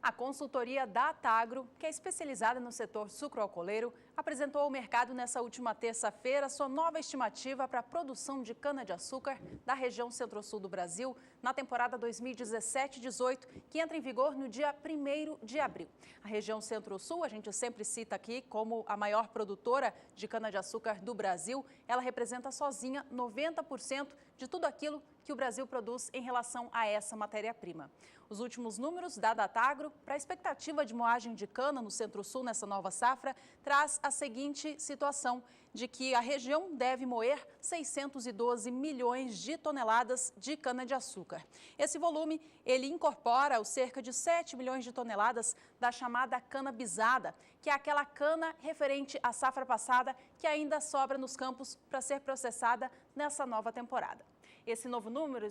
A consultoria Datagro, que é especializada no setor sucroalcooleiro, apresentou ao mercado nessa última terça-feira sua nova estimativa para a produção de cana-de-açúcar da região centro-sul do Brasil na temporada 2017-18, que entra em vigor no dia 1º de abril. A região centro-sul, a gente sempre cita aqui como a maior produtora de cana-de-açúcar do Brasil, ela representa sozinha 90% de tudo aquilo que o Brasil produz em relação a essa matéria-prima. Os últimos números da Datagro para a expectativa de moagem de cana no Centro-Sul nessa nova safra traz a seguinte situação, de que a região deve moer 612 milhões de toneladas de cana-de-açúcar. Esse volume, ele incorpora os cerca de 7 milhões de toneladas da chamada cana bisada, que é aquela cana referente à safra passada que ainda sobra nos campos para ser processada nessa nova temporada. Esse novo número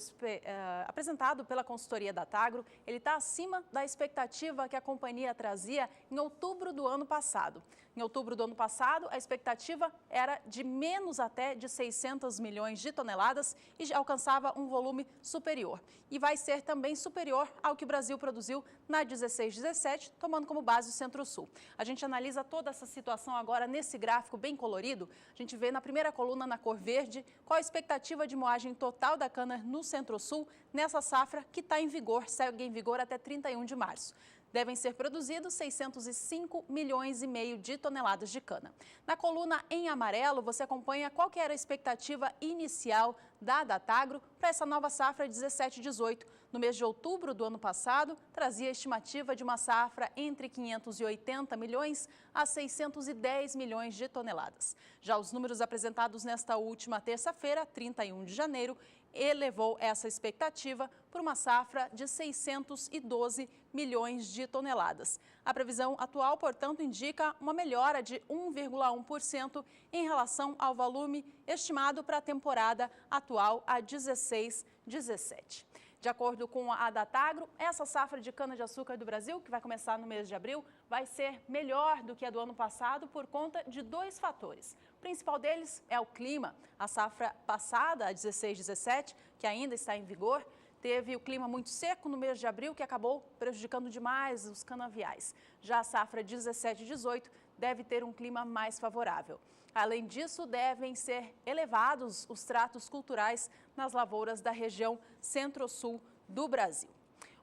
apresentado pela consultoria Datagro, ele está acima da expectativa que a companhia trazia em outubro do ano passado. Em outubro do ano passado, a expectativa era de menos até de 600 milhões de toneladas e já alcançava um volume superior. E vai ser também superior ao que o Brasil produziu na 16-17, tomando como base o Centro-Sul. A gente analisa toda essa situação agora nesse gráfico bem colorido. A gente vê na primeira coluna, na cor verde, qual a expectativa de moagem total da cana no Centro-Sul nessa safra que está em vigor, segue em vigor até 31 de março. Devem ser produzidos 605 milhões e meio de toneladas de cana. Na coluna em amarelo, você acompanha qual que era a expectativa inicial da Datagro para essa nova safra 17-18. No mês de outubro do ano passado, trazia a estimativa de uma safra entre 580 milhões a 610 milhões de toneladas. Já os números apresentados nesta última terça-feira, 31 de janeiro, elevou essa expectativa por uma safra de 612 milhões de toneladas. A previsão atual, portanto, indica uma melhora de 1,1% em relação ao volume estimado para a temporada atual, a 16-17. De acordo com a Datagro, essa safra de cana-de-açúcar do Brasil, que vai começar no mês de abril, vai ser melhor do que a do ano passado por conta de dois fatores. O principal deles é o clima. A safra passada, a 16-17, que ainda está em vigor, teve o clima muito seco no mês de abril, que acabou prejudicando demais os canaviais. Já a safra 17-18 deve ter um clima mais favorável. Além disso, devem ser elevados os tratos culturais nas lavouras da região centro-sul do Brasil.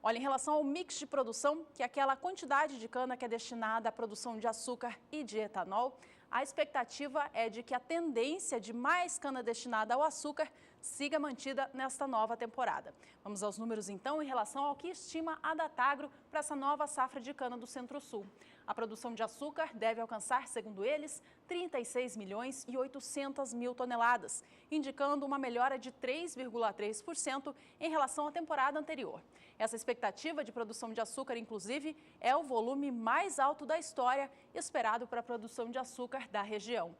Olha, em relação ao mix de produção, que é aquela quantidade de cana que é destinada à produção de açúcar e de etanol, a expectativa é de que a tendência de mais cana destinada ao açúcar siga mantida nesta nova temporada. Vamos aos números então em relação ao que estima a Datagro para essa nova safra de cana do Centro-Sul. A produção de açúcar deve alcançar, segundo eles, 36 milhões e 800 mil toneladas, indicando uma melhora de 3,3% em relação à temporada anterior. Essa expectativa de produção de açúcar, inclusive, é o volume mais alto da história esperado para a produção de açúcar da região.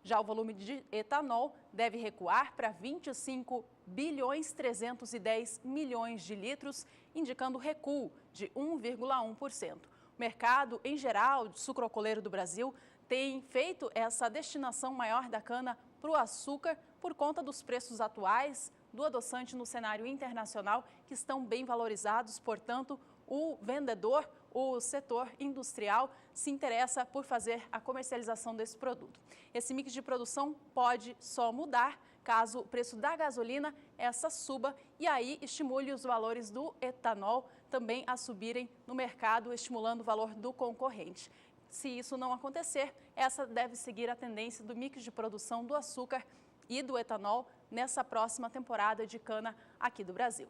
Já o volume de etanol deve recuar para 25 bilhões 310 milhões de litros, indicando recuo de 1,1%. O mercado, em geral, de sucroalcooleiro do Brasil tem feito essa destinação maior da cana para o açúcar por conta dos preços atuais do adoçante no cenário internacional, que estão bem valorizados. Portanto, o vendedor, o setor industrial, se interessa por fazer a comercialização desse produto. Esse mix de produção pode só mudar caso o preço da gasolina essa suba e aí estimule os valores do etanol também a subirem no mercado, estimulando o valor do concorrente. Se isso não acontecer, essa deve seguir a tendência do mix de produção do açúcar e do etanol nessa próxima temporada de cana aqui do Brasil.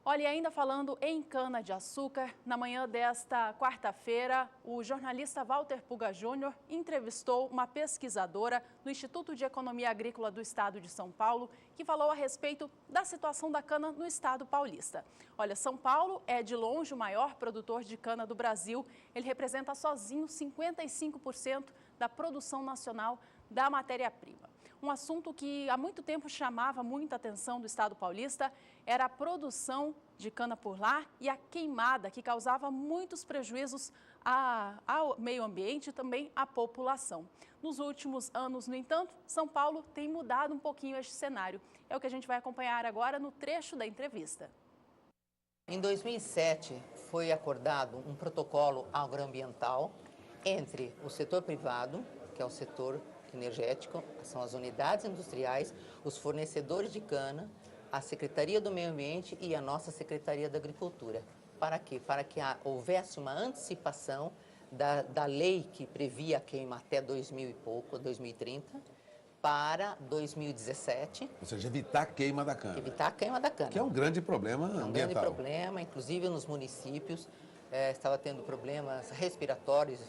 Olha, e ainda falando em cana-de-açúcar, na manhã desta quarta-feira, o jornalista Walter Puga Júnior entrevistou uma pesquisadora do Instituto de Economia Agrícola do Estado de São Paulo, que falou a respeito da situação da cana no estado paulista. Olha, São Paulo é de longe o maior produtor de cana do Brasil. Ele representa sozinho 55% da produção nacional da matéria-prima. Um assunto que há muito tempo chamava muita atenção do estado paulista era a produção de cana por lá e a queimada, que causava muitos prejuízos ao meio ambiente e também à população. Nos últimos anos, no entanto, São Paulo tem mudado um pouquinho este cenário. É o que a gente vai acompanhar agora no trecho da entrevista. Em 2007, foi acordado um protocolo agroambiental entre o setor privado, que é o setor energético, são as unidades industriais, os fornecedores de cana, a Secretaria do Meio Ambiente e a nossa Secretaria da Agricultura. Para quê? Para que houvesse uma antecipação da lei que previa a queima até 2000 e pouco, 2030, para 2017. Ou seja, evitar a queima da cana. Evitar a queima da cana. Que é um grande problema ambiental. É um grande problema, inclusive nos municípios, estava tendo problemas respiratórios.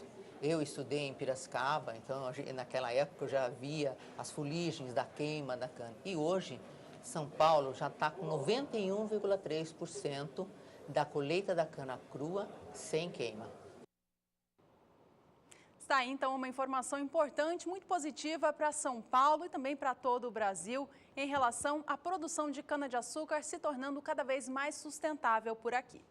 Eu estudei em Piracicaba, então naquela época eu já via as fuligens da queima da cana. E hoje, São Paulo já está com 91,3% da colheita da cana crua sem queima. Está aí, então, uma informação importante, muito positiva para São Paulo e também para todo o Brasil em relação à produção de cana-de-açúcar se tornando cada vez mais sustentável por aqui.